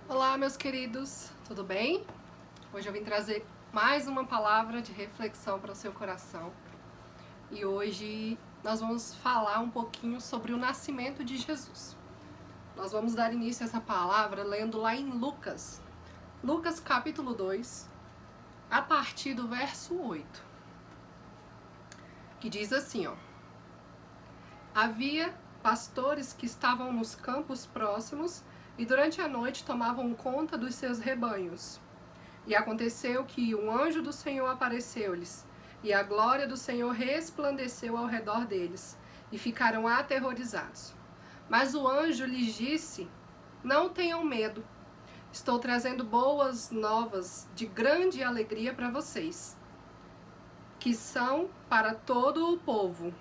Olá, meus queridos, tudo bem? Hoje eu vim trazer mais uma palavra de reflexão para o seu coração. E hoje nós vamos falar um pouquinho sobre o nascimento de Jesus. Nós vamos dar início a essa palavra lendo lá em Lucas. Lucas capítulo 2, a partir do verso 8. Que diz assim, ó. Havia pastores que estavam nos campos próximos e durante a noite tomavam conta dos seus rebanhos. E aconteceu que um anjo do Senhor apareceu-lhes, e a glória do Senhor resplandeceu ao redor deles, e ficaram aterrorizados. Mas o anjo lhes disse: Não tenham medo, estou trazendo boas novas de grande alegria para vocês, que são para todo o povo.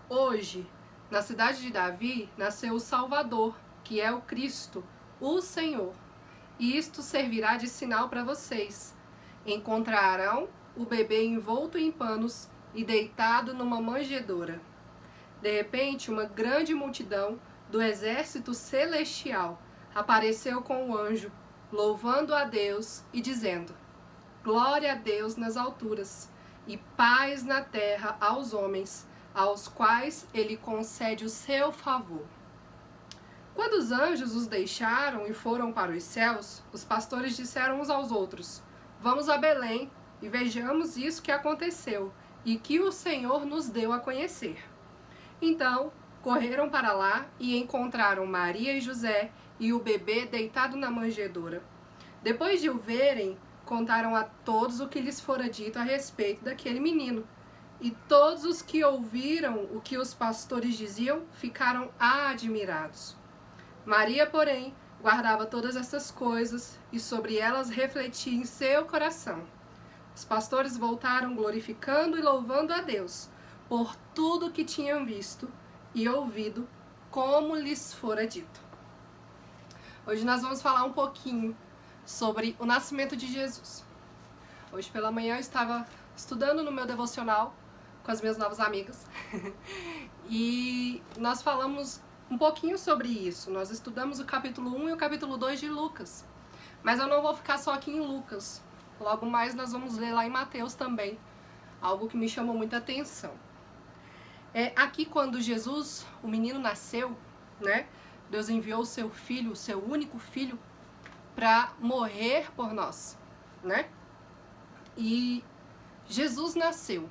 Hoje, na cidade de Davi, nasceu o Salvador, que é o Cristo, o Senhor. E isto servirá de sinal para vocês. Encontrarão o bebê envolto em panos e deitado numa manjedoura. De repente, uma grande multidão do exército celestial apareceu com o anjo, louvando a Deus e dizendo: Glória a Deus nas alturas e paz na terra aos homens, aos quais ele concede o seu favor. Quando os anjos os deixaram e foram para os céus, os pastores disseram uns aos outros: Vamos a Belém e vejamos isso que aconteceu e que o Senhor nos deu a conhecer. Então, correram para lá e encontraram Maria e José e o bebê deitado na manjedoura. Depois de o verem, contaram a todos o que lhes fora dito a respeito daquele menino. E todos os que ouviram o que os pastores diziam ficaram admirados. Maria, porém, guardava todas essas coisas e sobre elas refletia em seu coração. Os pastores voltaram glorificando e louvando a Deus por tudo que tinham visto e ouvido, como lhes fora dito. Hoje nós vamos falar um pouquinho sobre o nascimento de Jesus. Hoje pela manhã eu estava estudando no meu devocional com as minhas novas amigas e nós falamos um pouquinho sobre isso. Nós estudamos o capítulo 1 e o capítulo 2 de Lucas. Mas eu não vou ficar só aqui em Lucas. Logo mais nós vamos ler lá em Mateus também. Algo que me chamou muita atenção. Aqui quando Jesus, o menino, nasceu, né? Deus enviou o seu filho, o seu único filho, para morrer por nós, né? E Jesus nasceu.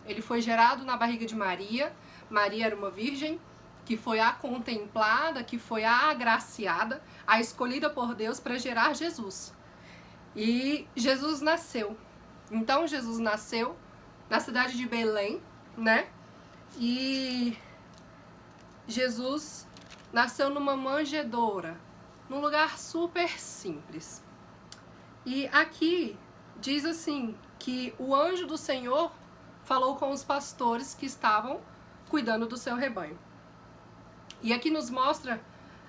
Ele foi gerado na barriga de Maria. Maria era uma virgem que foi a contemplada, que foi a agraciada, a escolhida por Deus para gerar Jesus. E Jesus nasceu. Então Jesus nasceu na cidade de Belém, né? E Jesus nasceu numa manjedoura, num lugar super simples. E aqui diz assim, que o anjo do Senhor falou com os pastores que estavam cuidando do seu rebanho. E aqui nos mostra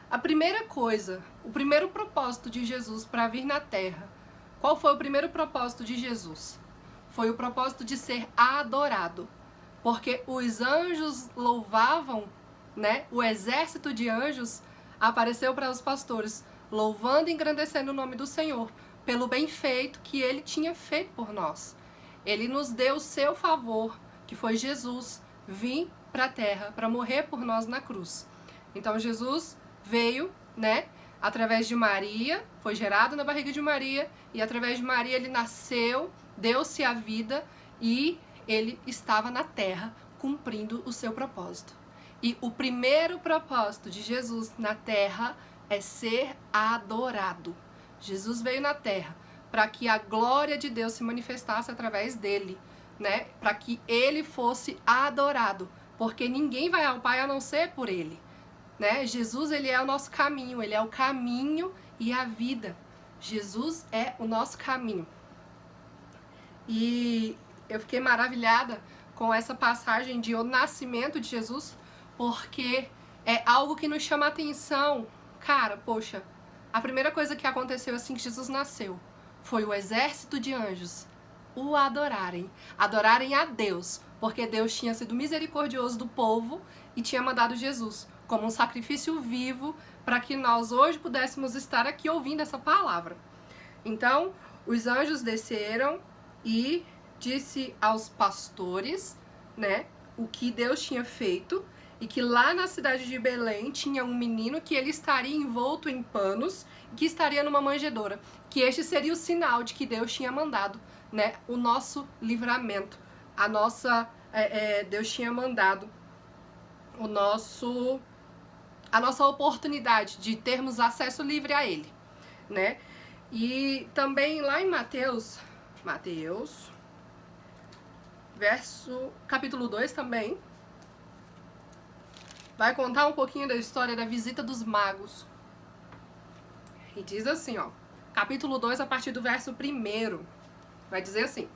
a primeira coisa, o primeiro propósito de Jesus para vir na terra. Qual foi o primeiro propósito de Jesus? Foi o propósito de ser adorado. Porque os anjos louvavam, né? O exército de anjos apareceu para os pastores, louvando e engrandecendo o nome do Senhor, pelo bem feito que ele tinha feito por nós. Ele nos deu o seu favor, que foi Jesus vir para a terra para morrer por nós na cruz. Então Jesus veio, né, através de Maria, foi gerado na barriga de Maria, e através de Maria ele nasceu, deu-se a vida e ele estava na terra cumprindo o seu propósito. E o primeiro propósito de Jesus na terra é ser adorado. Jesus veio na terra para que a glória de Deus se manifestasse através dele, né? Para que ele fosse adorado, porque ninguém vai ao Pai a não ser por ele, né? Jesus, ele é o nosso caminho, ele é o caminho e a vida. Jesus é o nosso caminho. E eu fiquei maravilhada com essa passagem de o nascimento de Jesus, porque é algo que nos chama a atenção. Cara, poxa, a primeira coisa que aconteceu assim que Jesus nasceu foi o exército de anjos o adorarem a Deus, porque Deus tinha sido misericordioso do povo e tinha mandado Jesus como um sacrifício vivo, para que nós hoje pudéssemos estar aqui ouvindo essa palavra. Então, os anjos desceram e disse aos pastores, né, o que Deus tinha feito, e que lá na cidade de Belém tinha um menino que ele estaria envolto em panos, que estaria numa manjedoura, que este seria o sinal de que Deus tinha mandado, né, o nosso livramento, a nossa, Deus tinha mandado a nossa oportunidade de termos acesso livre a Ele, né? E também lá em Mateus, capítulo 2 também, vai contar um pouquinho da história da visita dos magos. E diz assim, ó, capítulo 2, a partir do verso 1, vai dizer assim: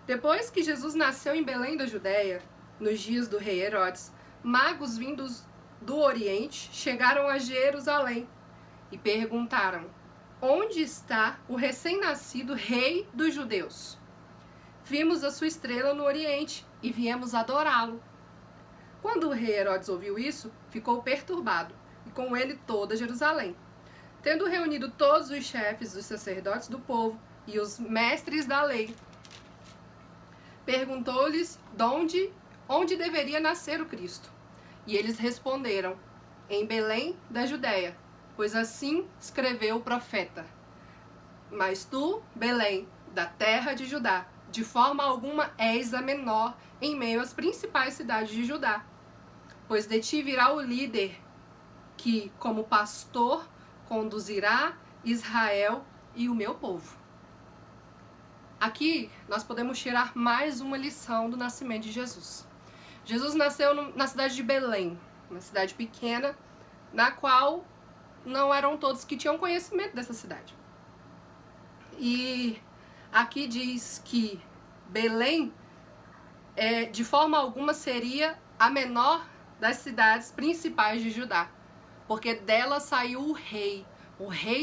Depois que Jesus nasceu em Belém da Judéia, nos dias do rei Herodes, magos vindos do Oriente chegaram a Jerusalém e perguntaram: Onde está o recém-nascido rei dos judeus? Vimos a sua estrela no Oriente e viemos adorá-lo. Quando o rei Herodes ouviu isso, ficou perturbado, e com ele toda Jerusalém. Tendo reunido todos os chefes dos sacerdotes do povo e os mestres da lei, perguntou-lhes onde deveria nascer o Cristo. E eles responderam: em Belém da Judéia, pois assim escreveu o profeta. Mas tu, Belém, da terra de Judá, de forma alguma és a menor em meio às principais cidades de Judá, pois de ti virá o líder que, como pastor, conduzirá Israel e o meu povo. Aqui nós podemos tirar mais uma lição do nascimento de Jesus. Jesus nasceu na cidade de Belém, uma cidade pequena, na qual não eram todos que tinham conhecimento dessa cidade. E aqui diz que Belém, de forma alguma, seria a menor das cidades principais de Judá, porque dela saiu o rei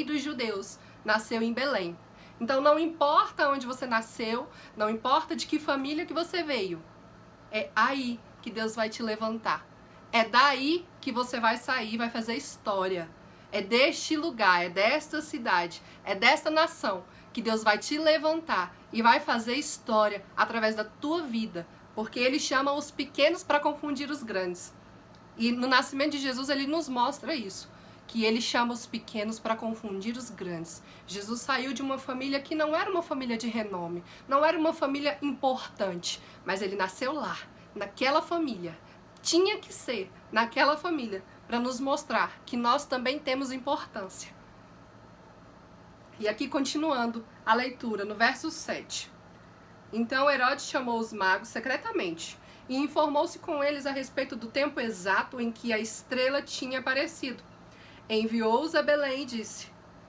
dos judeus, nasceu em Belém. Então não importa onde você nasceu, não importa de que família que você veio, é aí que Deus vai te levantar. É daí que você vai sair, vai fazer história. É deste lugar, é desta cidade, é desta nação que Deus vai te levantar e vai fazer história através da tua vida, porque Ele chama os pequenos para confundir os grandes. E no nascimento de Jesus Ele nos mostra isso, que Ele chama os pequenos para confundir os grandes. Jesus saiu de uma família que não era uma família de renome, não era uma família importante, mas Ele nasceu lá, naquela família. Tinha que ser naquela família, para nos mostrar que nós também temos importância. E aqui continuando a leitura, no verso 7. Então Herodes chamou os magos secretamente e informou-se com eles a respeito do tempo exato em que a estrela tinha aparecido. Enviou-os a Belém e disse: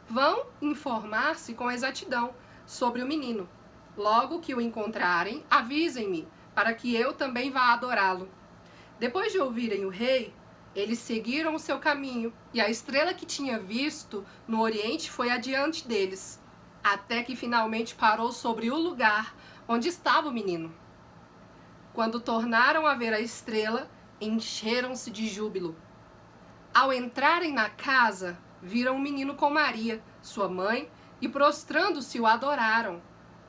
Vão informar-se com exatidão sobre o menino. Logo que o encontrarem, avisem-me, para que eu também vá adorá-lo. Depois de ouvirem o rei, eles seguiram o seu caminho, e a estrela que tinha visto no Oriente foi adiante deles, até que finalmente parou sobre o lugar onde estava o menino. Quando tornaram a ver a estrela, encheram-se de júbilo. Ao entrarem na casa, viram o menino com Maria, sua mãe, e prostrando-se o adoraram.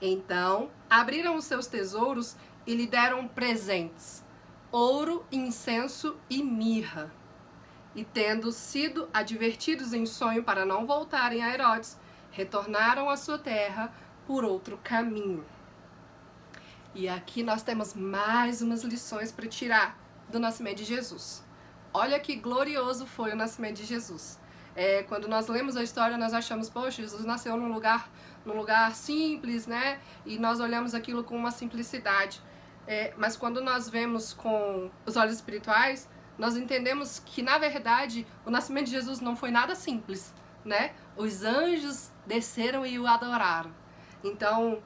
Então, abriram os seus tesouros e lhe deram presentes: ouro, incenso e mirra. E tendo sido advertidos em sonho para não voltarem a Herodes, retornaram à sua terra por outro caminho. E aqui nós temos mais umas lições para tirar do nascimento de Jesus. Olha que glorioso foi o nascimento de Jesus. Quando nós lemos a história, nós achamos, poxa, Jesus nasceu num lugar simples, né? E nós olhamos aquilo com uma simplicidade. Mas quando nós vemos com os olhos espirituais, nós entendemos que, na verdade, o nascimento de Jesus não foi nada simples, né? Os anjos desceram e o adoraram. Então,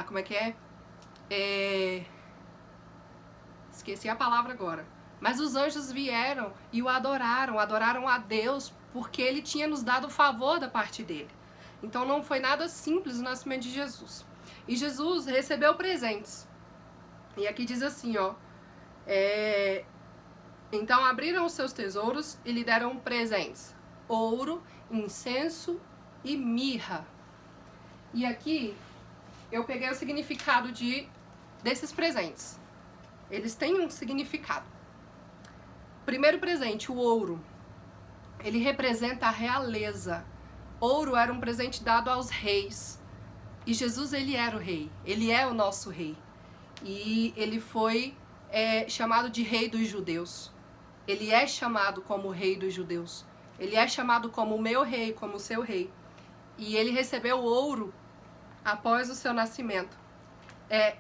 como é que é? Esqueci a palavra agora. Mas os anjos vieram e o adoraram a Deus, porque Ele tinha nos dado o favor da parte dele. Então não foi nada simples o nascimento de Jesus. E Jesus recebeu presentes. E aqui diz assim, ó, Então abriram os seus tesouros e lhe deram presentes: ouro, incenso e mirra. E aqui eu peguei o significado desses presentes. Eles têm um significado. Primeiro presente, o ouro. Ele representa a realeza. Ouro era um presente dado aos reis. E Jesus, ele era o rei. Ele é o nosso rei. E ele foi chamado de rei dos judeus. Ele é chamado como rei dos judeus. Ele é chamado como o meu rei, como o seu rei. E ele recebeu ouro após o seu nascimento.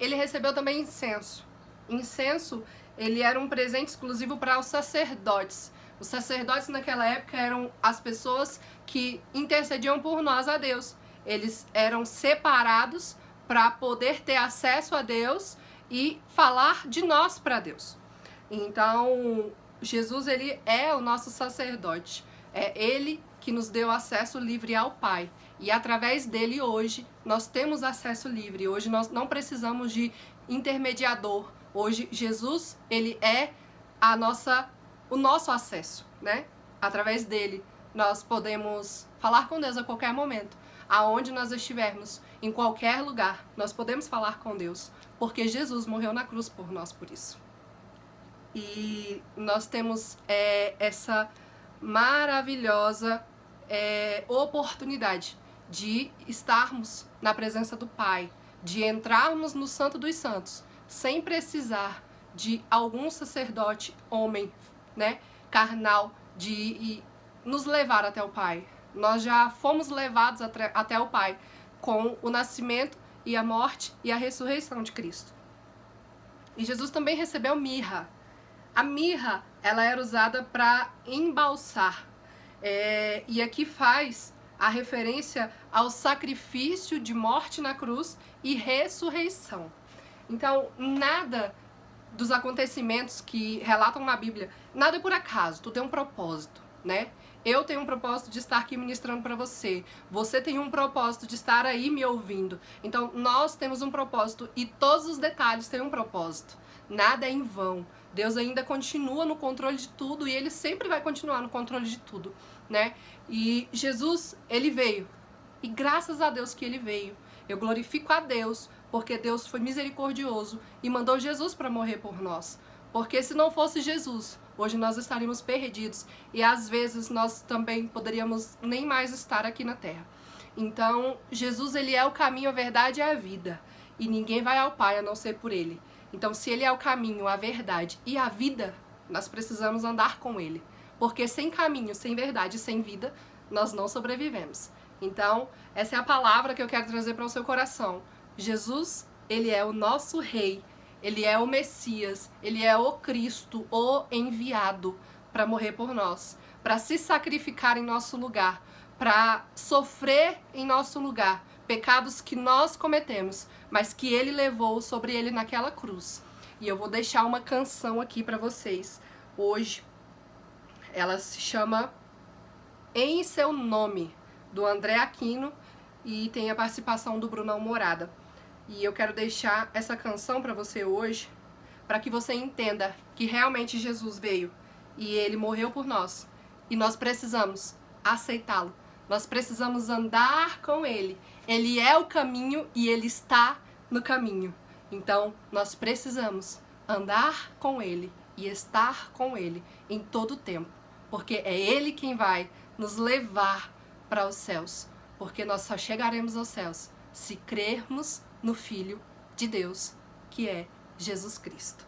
Ele recebeu também incenso. Incenso, ele era um presente exclusivo para os sacerdotes. Os sacerdotes naquela época eram as pessoas que intercediam por nós a Deus. Eles eram separados para poder ter acesso a Deus e falar de nós para Deus. Então, Jesus, ele é o nosso sacerdote. É ele que nos deu acesso livre ao Pai. E através dele hoje nós temos acesso livre. Hoje nós não precisamos de intermediador. Hoje Jesus, ele é o nosso acesso, né? Através dele nós podemos falar com Deus a qualquer momento. Aonde nós estivermos, em qualquer lugar, nós podemos falar com Deus. Porque Jesus morreu na cruz por nós por isso. E nós temos essa maravilhosa oportunidade de estarmos na presença do Pai, de entrarmos no Santo dos Santos, sem precisar de algum sacerdote, homem, né, carnal, de nos levar até o Pai. Nós já fomos levados até o Pai com o nascimento e a morte e a ressurreição de Cristo. E Jesus também recebeu mirra. A mirra, ela era usada para embalsar. E aqui faz a referência ao sacrifício de morte na cruz e ressurreição. Então, nada dos acontecimentos que relatam na Bíblia, nada é por acaso, tudo tem um propósito, né? Eu tenho um propósito de estar aqui ministrando para você. Você tem um propósito de estar aí me ouvindo. Então, nós temos um propósito e todos os detalhes têm um propósito. Nada é em vão. Deus ainda continua no controle de tudo e Ele sempre vai continuar no controle de tudo, né? E Jesus, Ele veio. E graças a Deus que Ele veio. Eu glorifico a Deus, porque Deus foi misericordioso e mandou Jesus para morrer por nós. Porque se não fosse Jesus, hoje nós estaríamos perdidos e às vezes nós também poderíamos nem mais estar aqui na terra. Então, Jesus, Ele é o caminho, a verdade e a vida. E ninguém vai ao Pai a não ser por Ele. Então, se Ele é o caminho, a verdade e a vida, nós precisamos andar com Ele. Porque sem caminho, sem verdade, sem vida, nós não sobrevivemos. Então, essa é a palavra que eu quero trazer para o seu coração. Jesus, Ele é o nosso Rei. Ele é o Messias. Ele é o Cristo, o enviado para morrer por nós. Para se sacrificar em nosso lugar. Para sofrer em nosso lugar. Pecados que nós cometemos, mas que Ele levou sobre Ele naquela cruz. E eu vou deixar uma canção aqui para vocês hoje. Ela se chama Em Seu Nome, do André Aquino, e tem a participação do Brunão Morada. E eu quero deixar essa canção para você hoje, para que você entenda que realmente Jesus veio e Ele morreu por nós. E nós precisamos aceitá-lo. Nós precisamos andar com Ele. Ele é o caminho e Ele está no caminho. Então, nós precisamos andar com Ele e estar com Ele em todo o tempo. Porque é Ele quem vai nos levar para os céus. Porque nós só chegaremos aos céus se crermos no Filho de Deus, que é Jesus Cristo.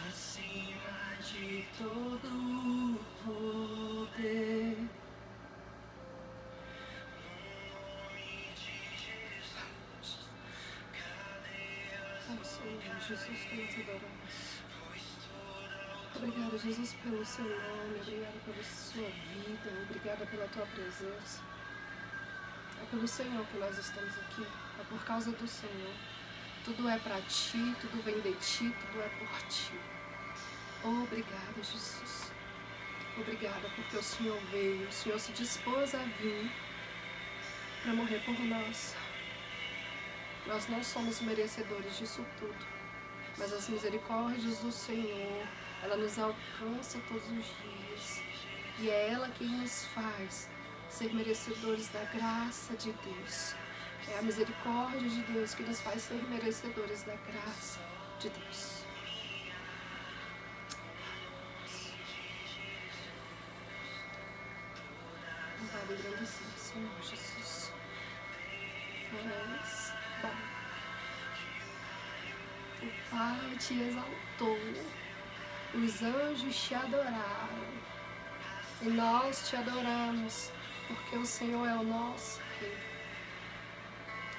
Acima de todo poder, Senhor Jesus, que nós adoramos. Obrigada, Jesus, pelo seu nome, obrigada pela sua vida, obrigada pela tua presença. É pelo Senhor que nós estamos aqui, é por causa do Senhor. Tudo é para ti, tudo vem de ti, tudo é por ti. Obrigada, Jesus. Obrigada porque o Senhor veio, o Senhor se dispôs a vir para morrer por nós. Nós não somos merecedores disso tudo, mas as misericórdias do Senhor, ela nos alcança todos os dias. E é ela quem nos faz ser merecedores da graça de Deus. É a misericórdia de Deus que nos faz ser merecedores da graça de Deus. Louvado e agradecido, Senhor Jesus. És bom. O Pai te exaltou, os anjos te adoraram, e nós te adoramos, porque o Senhor é o nosso Rei.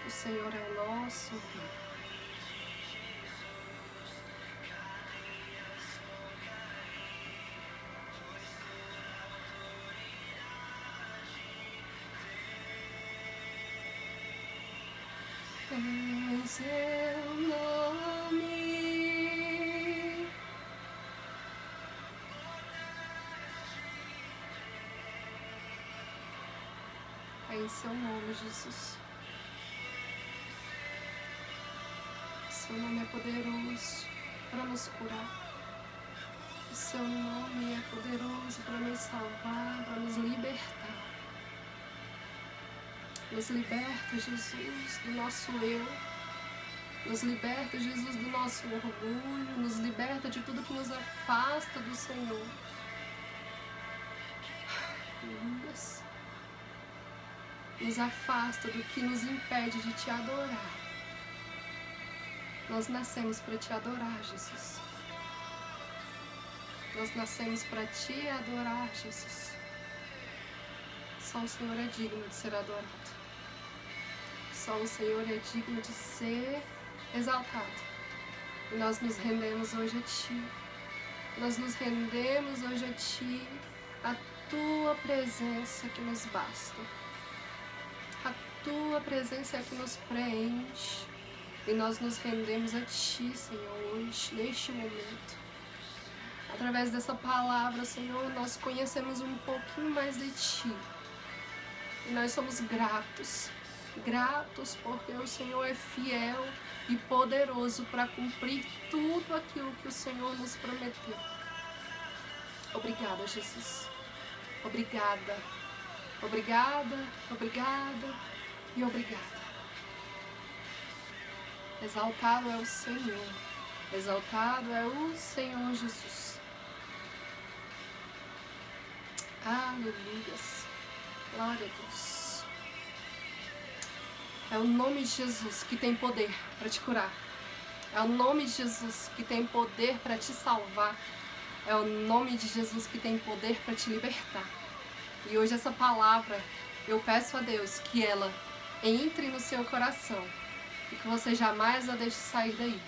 O Senhor é o nosso Rei. Em seu nome, em seu nome, Jesus. Seu nome é poderoso para nos curar. O seu nome é poderoso para nos salvar, para nos libertar. Nos liberta, Jesus, do nosso eu. Nos liberta, Jesus, do nosso orgulho. Nos liberta de tudo que nos afasta do Senhor. Nos afasta do que nos impede de te adorar. Nós nascemos para te adorar, Jesus. Nós nascemos para te adorar, Jesus. Só o Senhor é digno de ser adorado. Só o Senhor é digno de ser exaltado. E nós nos rendemos hoje a Ti. Nós nos rendemos hoje a Ti, a Tua presença que nos basta. A Tua presença é que nos preenche. E nós nos rendemos a Ti, Senhor, hoje, neste momento. Através dessa palavra, Senhor, nós conhecemos um pouquinho mais de Ti. E nós somos gratos. Gratos porque o Senhor é fiel e poderoso para cumprir tudo aquilo que o Senhor nos prometeu. Obrigada, Jesus. Obrigada. Obrigada, obrigada e obrigada. Exaltado é o Senhor. Exaltado é o Senhor Jesus. Aleluias. Glória a Deus. É o nome de Jesus que tem poder para te curar. É o nome de Jesus que tem poder para te salvar. É o nome de Jesus que tem poder para te libertar. E hoje essa palavra, eu peço a Deus que ela entre no seu coração e que você jamais a deixe sair daí.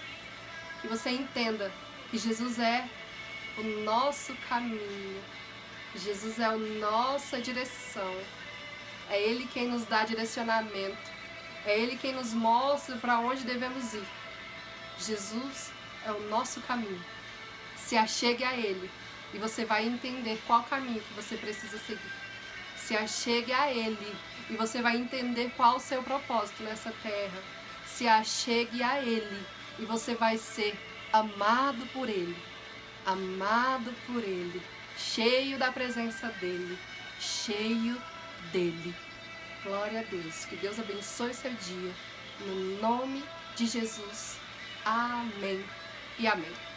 Que você entenda que Jesus é o nosso caminho. Jesus é a nossa direção. É Ele quem nos dá direcionamento. É Ele quem nos mostra para onde devemos ir. Jesus é o nosso caminho. Se achegue a Ele e você vai entender qual caminho que você precisa seguir. Se achegue a Ele e você vai entender qual o seu propósito nessa terra. Se achegue a Ele e você vai ser amado por Ele. Amado por Ele. Cheio da presença dEle. Cheio dEle. Glória a Deus. Que Deus abençoe seu dia. No nome de Jesus. Amém e amém.